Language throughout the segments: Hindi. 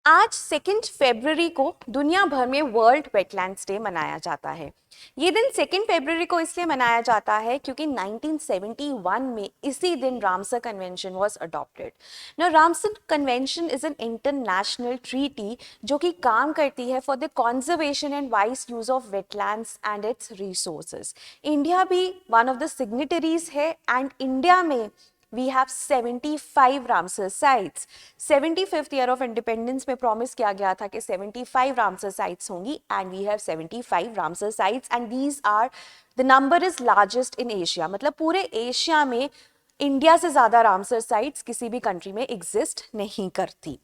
आज 2 फरवरी को दुनिया भर में वर्ल्ड वेटलैंड्स डे मनाया जाता है। ये दिन 2 फरवरी को इसलिए मनाया जाता है क्योंकि 1971 में इसी दिन Ramsar convention was adopted. Now Ramsar convention is an international treaty जो कि काम करती है for the conservation and wise use of wetlands and its resources. India भी वन ऑफ द सिग्नेटरीज है एंड इंडिया में we have 75 Ramsar sites. 75th year of independence में प्रॉमिस किया गया था कि 75 रामसर साइट्स होंगी and we have 75 Ramsar sites and these are the number is largest in Asia. मतलब पूरे एशिया में इंडिया से ज्यादा रामसर साइट्स किसी भी कंट्री में एग्जिस्ट नहीं करती।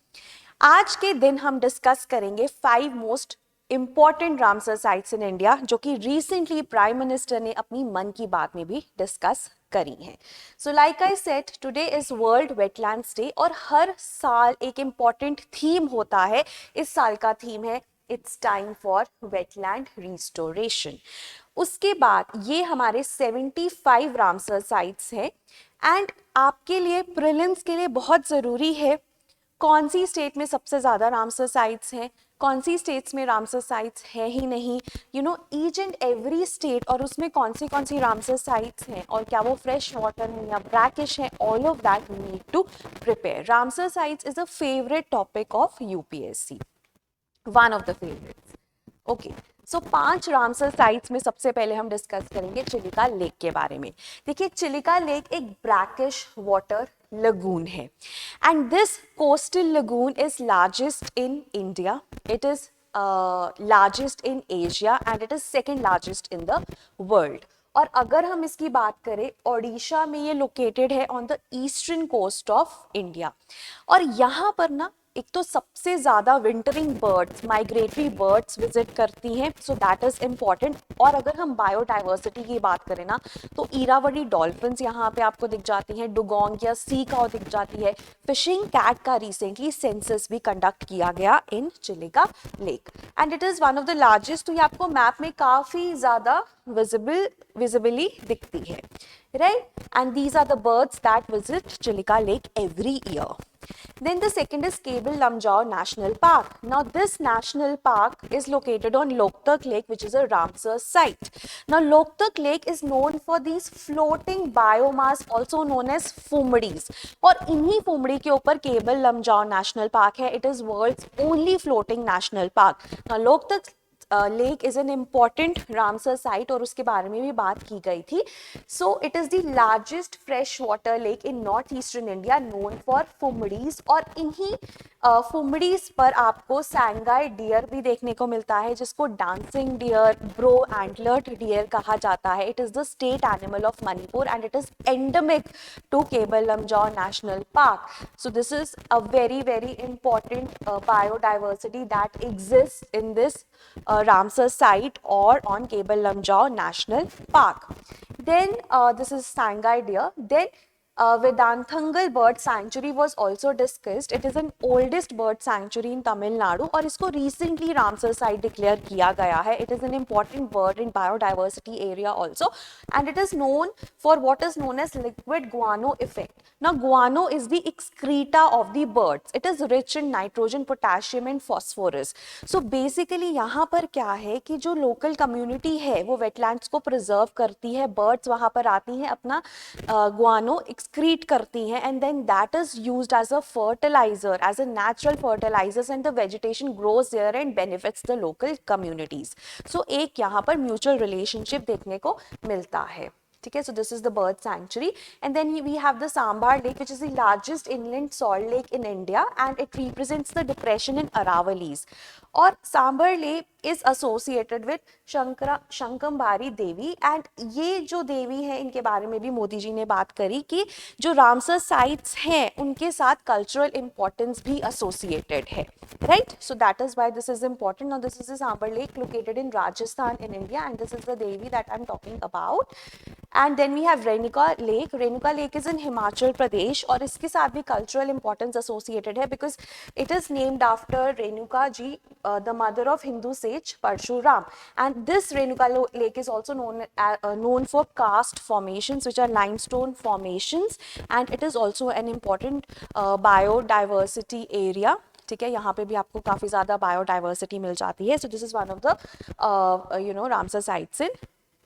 आज के दिन हम डिस्कस करेंगे 5 most important Ramsar sites in India जो कि रिसेंटली प्राइम मिनिस्टर ने अपनी मन की बात में भी डिस्कस करी हैं। So like I said today is world wetlands day और हर साल एक इंपॉर्टेंट थीम होता है। इस साल का थीम है it's time for wetland restoration. उसके बाद ये हमारे 75 रामसर साइट्स हैं एंड आपके लिए प्रीलिम्स के लिए बहुत ज़रूरी है कौन सी स्टेट में सबसे ज़्यादा रामसर साइट्स हैं, कौन सी स्टेट्स में रामसर साइट्स है ही नहीं, you know each and every state और उसमें कौन सी रामसर साइट्स हैं और क्या वो फ्रेश वाटर है या ब्रैकिश है, all of that we need to prepare. Ramsar sites is a favourite topic of UPSC, one of the favourites. Okay, so 5 Ramsar sites में सबसे पहले हम डिस्कस करेंगे चिलिका लेक के बारे में। देखिए चिलिका लेक एक ब्रैकिश वाटर lagoon है and this coastal lagoon is largest in India, it is largest in Asia and it is second largest in the world। और अगर हम इसकी बात करें ओडिशा में ये लोकेटेड है on the eastern coast of India और यहाँ पर ना एक तो सबसे ज्यादा wintering birds, migratory birds visit करती हैं, सो दैट इज इम्पॉर्टेंट। और अगर हम बायोडाइवर्सिटी की बात करें ना तो ईरावदी डॉल्फिन्स यहाँ पे आपको दिख जाती हैं, डुगोंग या सी काऊ दिख जाती है, फिशिंग कैट का रिसेंटली सेंसस भी कंडक्ट किया गया in Chilika lake and it is one of the largest. तो ये आपको मैप में काफी ज्यादा विजिबली दिखती है, right? And these are the birds that visit Chilika Lake every year. Then the second is Cable Lamjau National Park. Now this national park is located on Loktak Lake, which is a Ramsar site. Now Loktak Lake is known for these floating biomass, also known as fumdis. और इन्हीं फुमड़ी के ऊपर केबल लमजाओ नेशनल पार्क है। It is world's only floating national park. Now Loktak lake is an important Ramsar site और उसके बारे में भी बात की गई थी। So it is the largest fresh water lake in north eastern India known for phumdis और इन्हीं फुमडीज पर आपको सैंगाई डियर भी देखने को मिलता है जिसको dancing deer, brow antlered deer कहा जाता है। It is the state animal of Manipur and it is endemic to Keibul Lamjao national park. So this is a very very important biodiversity that exist in this Ramsar site or on Cable Lamjau National Park. Then this is Sangai deer. Then Vedanthangal bird sanctuary was also discussed. It is an oldest bird sanctuary in Tamil Nadu और इसको recently Ramsar site declare किया गया है। It is an important bird in biodiversity area also and it is known for what is known as liquid guano effect. Now guano is the excreta of the birds. It is rich in nitrogen, potassium and phosphorus. So basically यहाँ पर क्या है कि जो local community है वो wetlands को preserve करती है, birds वहाँ पर आती हैं अपना guano excrete करती हैं and then that is used as a fertilizer, as a natural fertilizers and the vegetation grows there and benefits the local communities. So एक यहाँ पर mutual relationship देखने को मिलता है। ठीक है, so this is the bird sanctuary and then we have the Sambar lake which is the largest inland salt lake in India and it represents the depression in Aravalis और Sambar lake is associated with Shakambari Devi and ये जो देवी है इनके बारे में भी मोदी जी ने बात करी कि जो रामसर साइट्स हैं उनके साथ कल्चरल इंपॉर्टेंस भी एसोसिएटेड है, right? So that is why this is important. Now this is the Sambhar lake located in Rajasthan in India and this is the Devi that I am talking about. And then we have Renuka lake. Renuka lake is in Himachal Pradesh और इसके साथ भी कल्चरल इंपॉर्टेंस एसोसिएटेड है because it is named after Renuka ji, the mother of Hindu says Parshuram and this Renuka lake is also known for karst formations which are limestone formations and it is also an important biodiversity area ठीक है, यहाँ पे भी आपको काफ़ी ज़्यादा बायोडाइवर्सिटी मिल जाती है. So this is one of the Ramsar sites in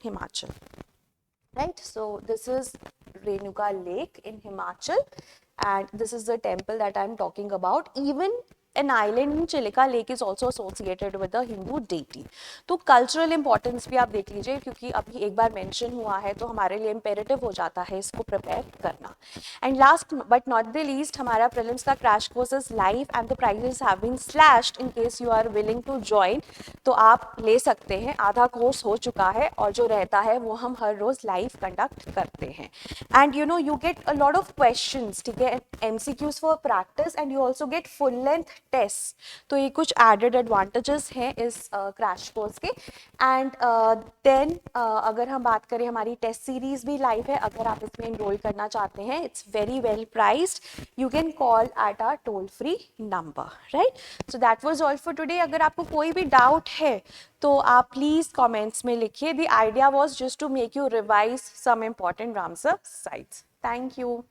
Himachal. Right, so this is Renuka Lake in Himachal, and this is the temple that I'm talking about. Even an island in Chilika Lake is also associated with the Hindu deity. तो कल्चरल इंपॉर्टेंस भी आप देख लीजिए, क्योंकि अभी एक बार मेंशन हुआ है तो हमारे लिए इम्पेरेटिव हो जाता है इसको प्रिपेयर करना. And last but not the least, हमारा प्रीलिम्स का crash course is live and the prices have been slashed in case you are willing to join. तो आप ले सकते हैं, आधा कोर्स हो चुका है और जो रहता है वो हम हर रोज लाइव कंडक्ट करते हैं. And you get a lot of questions, ठीक है, MCQs for practice, and you also get full length test. तो ये कुछ एडेड एडवांटेजेस हैं इस क्रैश कोर्स के. एंड देन अगर हम बात करें, हमारी टेस्ट सीरीज भी लाइव है. अगर आप इसमें इनरोल करना चाहते हैं, it's very well priced. You can call at our toll free number. Right, so that was all for today. अगर आपको कोई भी डाउट है तो आप प्लीज कमेंट्स में लिखिए. The idea was just to make you revise some important Ramsar sites. Thank you.